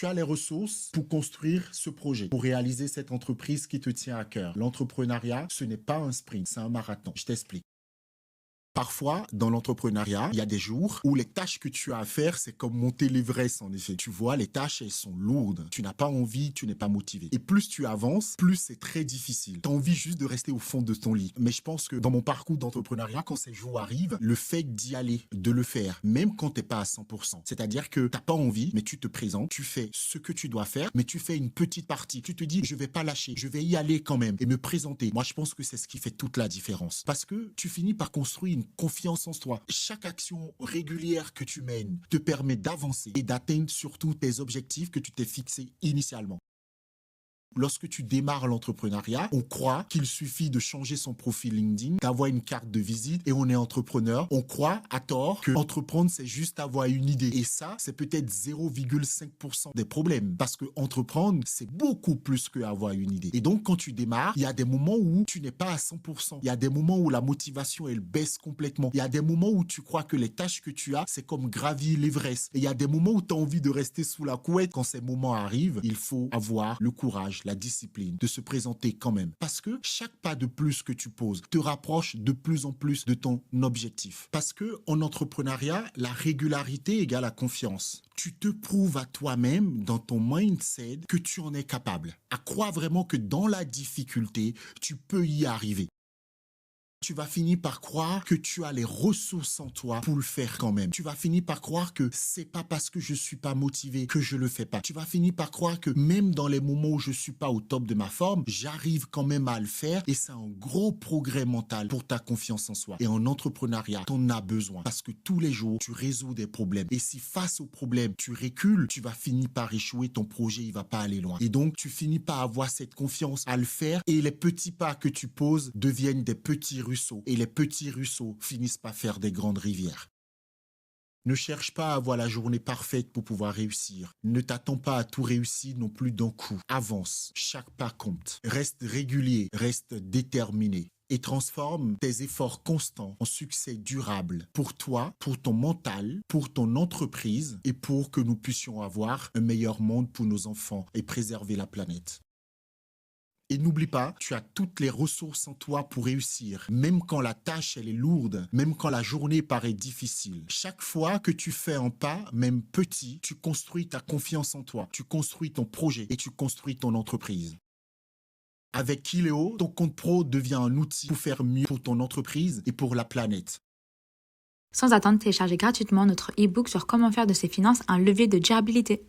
tu as les ressources pour construire ce projet, pour réaliser cette entreprise qui te tient à cœur. L'entrepreneuriat, ce n'est pas un sprint, c'est un marathon. Je t'explique. Parfois, dans l'entrepreneuriat, il y a des jours où les tâches que tu as à faire, c'est comme monter l'Everest, en effet. Tu vois, les tâches, elles sont lourdes. Tu n'as pas envie, tu n'es pas motivé. Et plus tu avances, plus c'est très difficile. Tu as envie juste de rester au fond de ton lit. Mais je pense que dans mon parcours d'entrepreneuriat, quand ces jours arrivent, le fait d'y aller, de le faire, même quand tu n'es pas à 100%, c'est-à-dire que tu n'as pas envie, mais tu te présentes, tu fais ce que tu dois faire, mais tu fais une petite partie. Tu te dis, je vais pas lâcher, je vais y aller quand même et me présenter. Moi, je pense que c'est ce qui fait toute la différence. Parce que tu finis par construire une confiance en soi. Chaque action régulière que tu mènes te permet d'avancer et d'atteindre surtout tes objectifs que tu t'es fixés initialement. Lorsque tu démarres l'entrepreneuriat, on croit qu'il suffit de changer son profil LinkedIn, d'avoir une carte de visite et on est entrepreneur. On croit à tort que entreprendre, c'est juste avoir une idée. Et ça, c'est peut-être 0,5% des problèmes. Parce que entreprendre, c'est beaucoup plus que avoir une idée. Et donc, quand tu démarres, il y a des moments où tu n'es pas à 100%. Il y a des moments où la motivation, elle baisse complètement. Il y a des moments où tu crois que les tâches que tu as, c'est comme gravir l'Everest. Et il y a des moments où tu as envie de rester sous la couette. Quand ces moments arrivent, il faut avoir le courage, la discipline, de se présenter quand même. Parce que chaque pas de plus que tu poses te rapproche de plus en plus de ton objectif. Parce que en entrepreneuriat, la régularité égale la confiance. Tu te prouves à toi-même dans ton mindset que tu en es capable. À croire vraiment que dans la difficulté, tu peux y arriver. Tu vas finir par croire que tu as les ressources en toi pour le faire quand même. Tu vas finir par croire que c'est pas parce que je suis pas motivé que je le fais pas. Tu vas finir par croire que même dans les moments où je suis pas au top de ma forme, j'arrive quand même à le faire et c'est un gros progrès mental pour ta confiance en soi. Et en entrepreneuriat, t'en as besoin parce que tous les jours, tu résous des problèmes. Et si face aux problèmes, tu recules, tu vas finir par échouer, ton projet, il va pas aller loin. Et donc, tu finis par avoir cette confiance à le faire et les petits pas que tu poses deviennent des petits ruisseaux. Et les petits ruisseaux finissent par faire des grandes rivières. Ne cherche pas à avoir la journée parfaite pour pouvoir réussir. Ne t'attends pas à tout réussir non plus d'un coup. Avance, chaque pas compte. Reste régulier, reste déterminé. Et transforme tes efforts constants en succès durable pour toi, pour ton mental, pour ton entreprise et pour que nous puissions avoir un meilleur monde pour nos enfants et préserver la planète. Et n'oublie pas, tu as toutes les ressources en toi pour réussir, même quand la tâche elle est lourde, même quand la journée paraît difficile. Chaque fois que tu fais un pas, même petit, tu construis ta confiance en toi, tu construis ton projet et tu construis ton entreprise. Avec Kileo, ton compte pro devient un outil pour faire mieux pour ton entreprise et pour la planète. Sans attendre, téléchargez gratuitement notre e-book sur comment faire de ses finances un levier de durabilité.